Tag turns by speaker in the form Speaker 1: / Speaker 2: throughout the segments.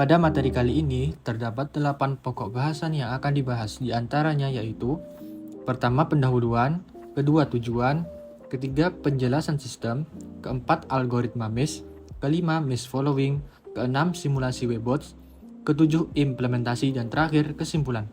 Speaker 1: Pada materi kali ini, terdapat 8 pokok bahasan yang akan dibahas, di antaranya yaitu pertama pendahuluan, kedua tujuan, ketiga penjelasan sistem, keempat algoritma mesh, kelima mesh following, keenam simulasi webbots, ketujuh implementasi, dan terakhir kesimpulan.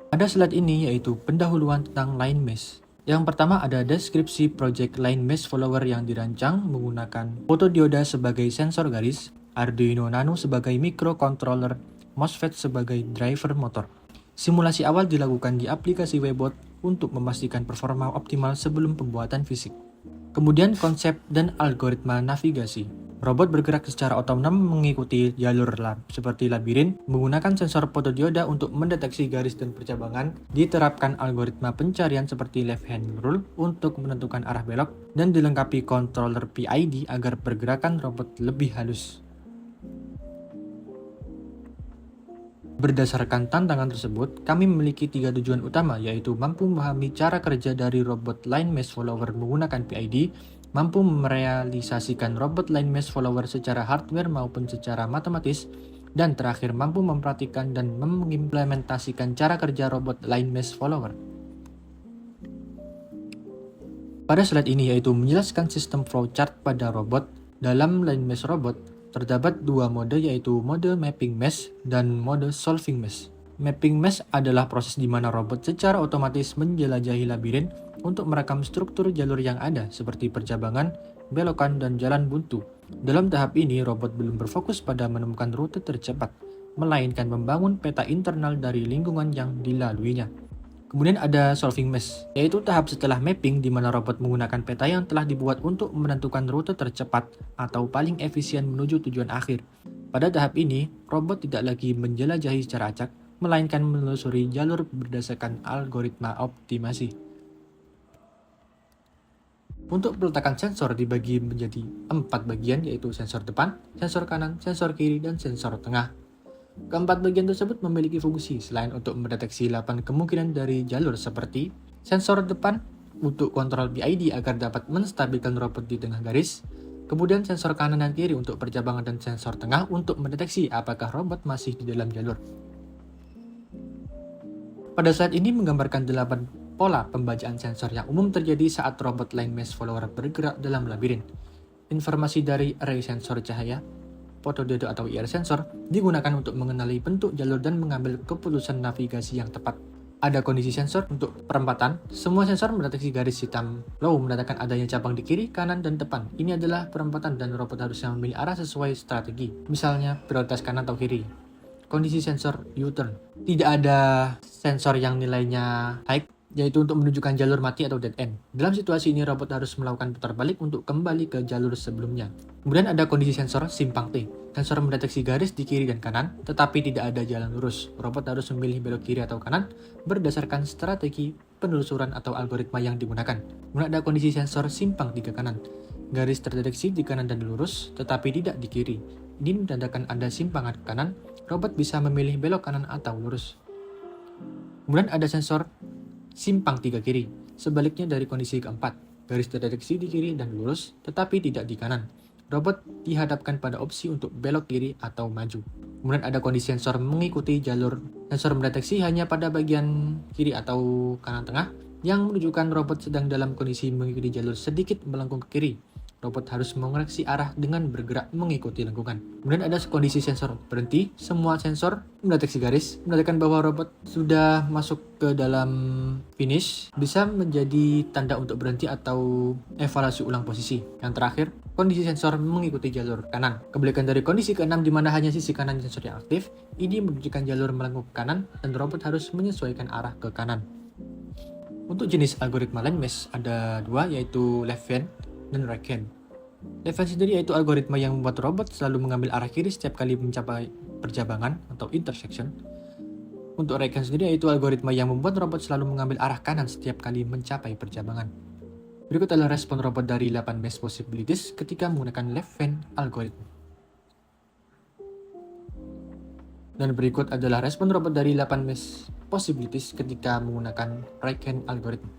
Speaker 1: Pada slide ini yaitu pendahuluan tentang line mesh. Yang pertama ada deskripsi project line mesh follower yang dirancang menggunakan fotodioda sebagai sensor garis, Arduino Nano sebagai microcontroller, MOSFET sebagai driver motor. Simulasi awal dilakukan di aplikasi Webbot untuk memastikan performa optimal sebelum pembuatan fisik. Kemudian konsep dan algoritma navigasi. Robot bergerak secara otonom mengikuti jalur seperti labirin, menggunakan sensor fotodioda untuk mendeteksi garis dan percabangan, diterapkan algoritma pencarian seperti left hand rule untuk menentukan arah belok, dan dilengkapi controller PID agar pergerakan robot lebih halus. Berdasarkan tantangan tersebut, kami memiliki 3 tujuan utama, yaitu mampu memahami cara kerja dari robot line mesh follower menggunakan PID, mampu merealisasikan robot line mesh follower secara hardware maupun secara matematis, dan terakhir mampu memperhatikan dan mengimplementasikan cara kerja robot line mesh follower. Pada slide ini yaitu menjelaskan sistem flowchart pada robot. Dalam line mesh robot, terdapat 2 mode yaitu mode mapping mesh dan mode solving mesh. Mapping mesh adalah proses di mana robot secara otomatis menjelajahi labirin untuk merekam struktur jalur yang ada seperti percabangan, belokan, dan jalan buntu. Dalam tahap ini, robot belum berfokus pada menemukan rute tercepat, melainkan membangun peta internal dari lingkungan yang dilaluinya. Kemudian ada solving mesh, yaitu tahap setelah mapping di mana robot menggunakan peta yang telah dibuat untuk menentukan rute tercepat atau paling efisien menuju tujuan akhir. Pada tahap ini, robot tidak lagi menjelajahi secara acak, melainkan menelusuri jalur berdasarkan algoritma optimasi. Untuk peletakan sensor dibagi menjadi 4 bagian, yaitu sensor depan, sensor kanan, sensor kiri, dan sensor tengah. Keempat bagian tersebut memiliki fungsi selain untuk mendeteksi 8 kemungkinan dari jalur seperti sensor depan untuk kontrol PID agar dapat menstabilkan robot di tengah garis, kemudian sensor kanan dan kiri untuk percabangan, dan sensor tengah untuk mendeteksi apakah robot masih di dalam jalur. Pada slide ini menggambarkan 8 pola pembacaan sensor yang umum terjadi saat robot line mesh follower bergerak dalam labirin. Informasi dari array sensor cahaya, fotodioda atau IR sensor digunakan untuk mengenali bentuk jalur dan mengambil keputusan navigasi yang tepat. Ada kondisi sensor untuk perempatan. Semua sensor mendeteksi garis hitam lalu menandakan adanya cabang di kiri, kanan, dan depan. Ini adalah perempatan dan robot harusnya memilih arah sesuai strategi, misalnya prioritas kanan atau kiri. Kondisi sensor U-turn. Tidak ada sensor yang nilainya high, yaitu untuk menunjukkan jalur mati atau dead end. Dalam situasi ini, robot harus melakukan putar balik untuk kembali ke jalur sebelumnya. Kemudian ada kondisi sensor simpang T. Sensor mendeteksi garis di kiri dan kanan, tetapi tidak ada jalan lurus. Robot harus memilih belok kiri atau kanan berdasarkan strategi penelusuran atau algoritma yang digunakan. Kemudian ada kondisi sensor simpang 3 kanan. Garis terdeteksi di kanan dan lurus, tetapi tidak di kiri. Ini menandakan ada simpangan ke kanan. Robot bisa memilih belok kanan atau lurus. Kemudian ada sensor simpang 3 kiri. Sebaliknya dari kondisi keempat, garis terdeteksi di kiri dan lurus, tetapi tidak di kanan. Robot dihadapkan pada opsi untuk belok kiri atau maju. Kemudian ada kondisi sensor mengikuti jalur. Sensor mendeteksi hanya pada bagian kiri atau kanan tengah, yang menunjukkan robot sedang dalam kondisi mengikuti jalur sedikit melengkung ke kiri. Robot harus mengoreksi arah dengan bergerak mengikuti lengkungan. Kemudian ada kondisi sensor berhenti. Semua sensor mendeteksi garis, menandakan bahwa robot sudah masuk ke dalam finish, bisa menjadi tanda untuk berhenti atau evaluasi ulang posisi. Yang terakhir, kondisi sensor mengikuti jalur kanan. Kebalikan dari kondisi ke-6 di mana hanya sisi kanan sensor yang aktif, ini menunjukkan jalur melengkung ke kanan dan robot harus menyesuaikan arah ke kanan. Untuk jenis algoritma line mesh ada 2, yaitu left hand dan right hand. Left hand sendiri yaitu algoritma yang membuat robot selalu mengambil arah kiri setiap kali mencapai percabangan atau intersection. Untuk right hand sendiri yaitu algoritma yang membuat robot selalu mengambil arah kanan setiap kali mencapai percabangan. Berikut adalah respon robot dari 8 mesh possibilities ketika menggunakan left hand algorithm. Dan berikut adalah respon robot dari 8 mesh possibilities ketika menggunakan right hand algorithm.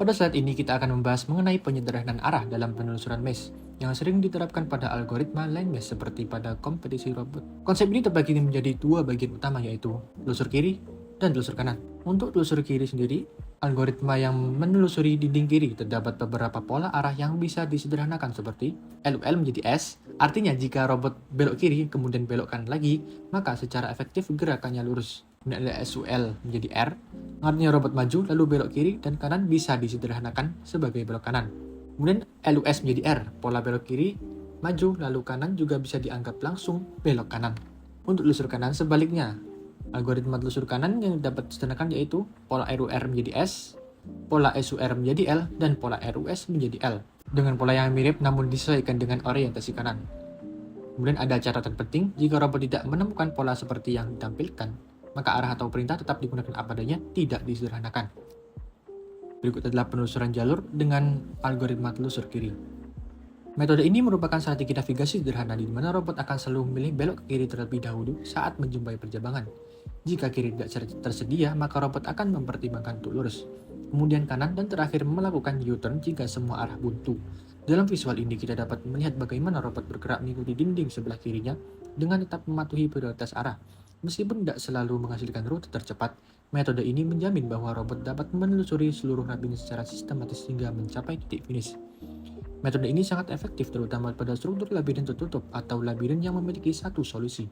Speaker 1: Pada slide ini kita akan membahas mengenai penyederhanaan arah dalam penelusuran mesh. yang sering diterapkan pada algoritma line mesh seperti pada kompetisi robot. Konsep ini terbagi menjadi dua bagian utama, yaitu telusur kiri dan telusur kanan. Untuk telusur kiri sendiri, algoritma yang menelusuri dinding kiri terdapat beberapa pola arah yang bisa disederhanakan seperti LUL menjadi S, artinya jika robot belok kiri kemudian belok kanan lagi, maka secara efektif gerakannya lurus. Kemudian ada SUL menjadi R, artinya robot maju lalu belok kiri dan kanan bisa disederhanakan sebagai belok kanan. Kemudian LUS menjadi R, pola belok kiri, maju, lalu kanan juga bisa dianggap langsung belok kanan. Untuk telusur kanan sebaliknya, algoritma telusur kanan yang dapat disederhanakan yaitu pola RUR menjadi S, pola SUR menjadi L, dan pola RUS menjadi L. Dengan pola yang mirip namun disesuaikan dengan orientasi kanan. Kemudian ada catatan penting, jika robot tidak menemukan pola seperti yang ditampilkan, maka arah atau perintah tetap digunakan apa adanya, tidak disederhanakan. Berikut adalah penelusuran jalur dengan algoritma telusur kiri. Metode ini merupakan strategi navigasi sederhana di mana robot akan selalu memilih belok ke kiri terlebih dahulu saat menjumpai perjabangan. Jika kiri tidak tersedia, maka robot akan mempertimbangkan untuk lurus, kemudian kanan, dan terakhir melakukan U-turn jika semua arah buntu. Dalam visual ini kita dapat melihat bagaimana robot bergerak mengikuti dinding sebelah kirinya dengan tetap mematuhi prioritas arah. Meskipun tidak selalu menghasilkan rute tercepat, metode ini menjamin bahwa robot dapat menelusuri seluruh labirin secara sistematis hingga mencapai titik finish. Metode ini sangat efektif terutama pada struktur labirin tertutup atau labirin yang memiliki satu solusi.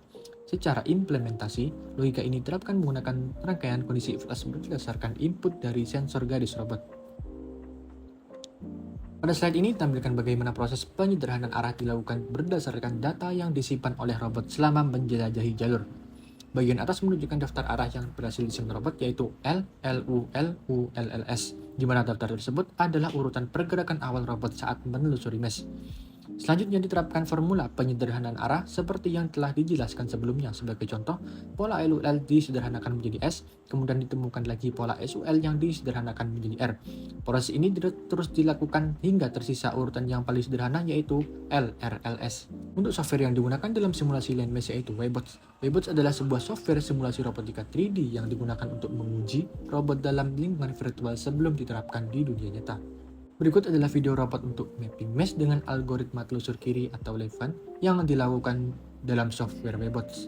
Speaker 1: Secara implementasi, logika ini diterapkan menggunakan rangkaian kondisi flash berdasarkan input dari sensor garis robot. Pada slide ini tampilkan bagaimana proses penyederhanaan arah dilakukan berdasarkan data yang disimpan oleh robot selama menjelajahi jalur. Bagian atas menunjukkan daftar arah yang berhasil disimpan robot yaitu L, LU, LU, LLS, di mana daftar tersebut adalah urutan pergerakan awal robot saat menelusuri mesh. Selanjutnya diterapkan formula penyederhanaan arah seperti yang telah dijelaskan sebelumnya. Sebagai contoh, pola LUL disederhanakan menjadi S, kemudian ditemukan lagi pola SUL yang disederhanakan menjadi R. Proses ini terus dilakukan hingga tersisa urutan yang paling sederhana yaitu LRLS. Untuk software yang digunakan dalam simulasi line mesh yaitu Waybots. Waybots adalah sebuah software simulasi robotika 3D yang digunakan untuk menguji robot dalam lingkungan virtual sebelum diterapkan di dunia nyata. Berikut adalah video robot untuk mapping mesh dengan algoritma telusur kiri atau Levant yang dilakukan dalam software Waybots.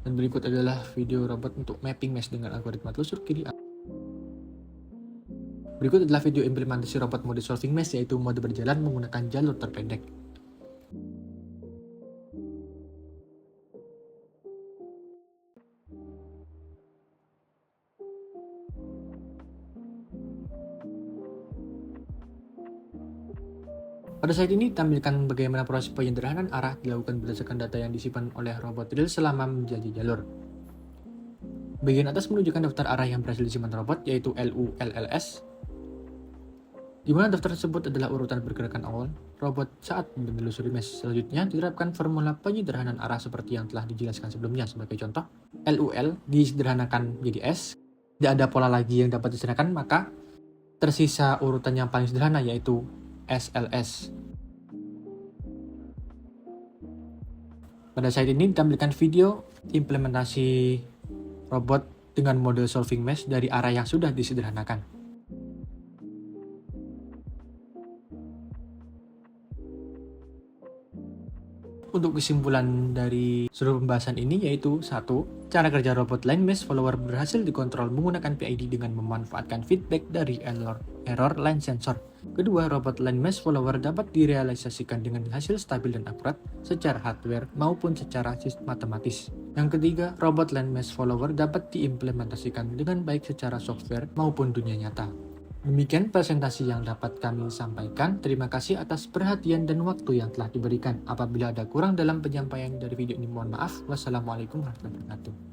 Speaker 1: Dan berikut adalah video robot untuk mapping mesh dengan algoritma telusur kiri. Berikut adalah video implementasi robot mode solving mesh yaitu mode berjalan menggunakan jalur terpendek. Pada slide ini tampilkan bagaimana proses penyederhanaan arah dilakukan berdasarkan data yang disimpan oleh robot drill selama menjelajahi jalur. Bagian atas menunjukkan daftar arah yang berhasil disimpan robot yaitu LU, LLS, di mana daftar tersebut adalah urutan pergerakan awal robot saat menelusuri mesh. Selanjutnya diterapkan formula penyederhanaan arah seperti yang telah dijelaskan sebelumnya. Sebagai contoh, LUL disederhanakan menjadi S, tidak ada pola lagi yang dapat disederhanakan, maka tersisa urutan yang paling sederhana yaitu SLS. Pada slide ini ditampilkan video implementasi robot dengan mode solving mesh dari arah yang sudah disederhanakan. Untuk kesimpulan dari seluruh pembahasan ini yaitu 1. Cara kerja robot line mesh follower berhasil dikontrol menggunakan PID dengan memanfaatkan feedback dari error line sensor. Kedua, robot line mesh follower dapat direalisasikan dengan hasil stabil dan akurat secara hardware maupun secara matematis. Yang ketiga, robot line mesh follower dapat diimplementasikan dengan baik secara software maupun dunia nyata. Demikian presentasi yang dapat kami sampaikan. Terima kasih atas perhatian dan waktu yang telah diberikan. Apabila ada kurang dalam penyampaian dari video ini, mohon maaf. Wassalamualaikum warahmatullahi wabarakatuh.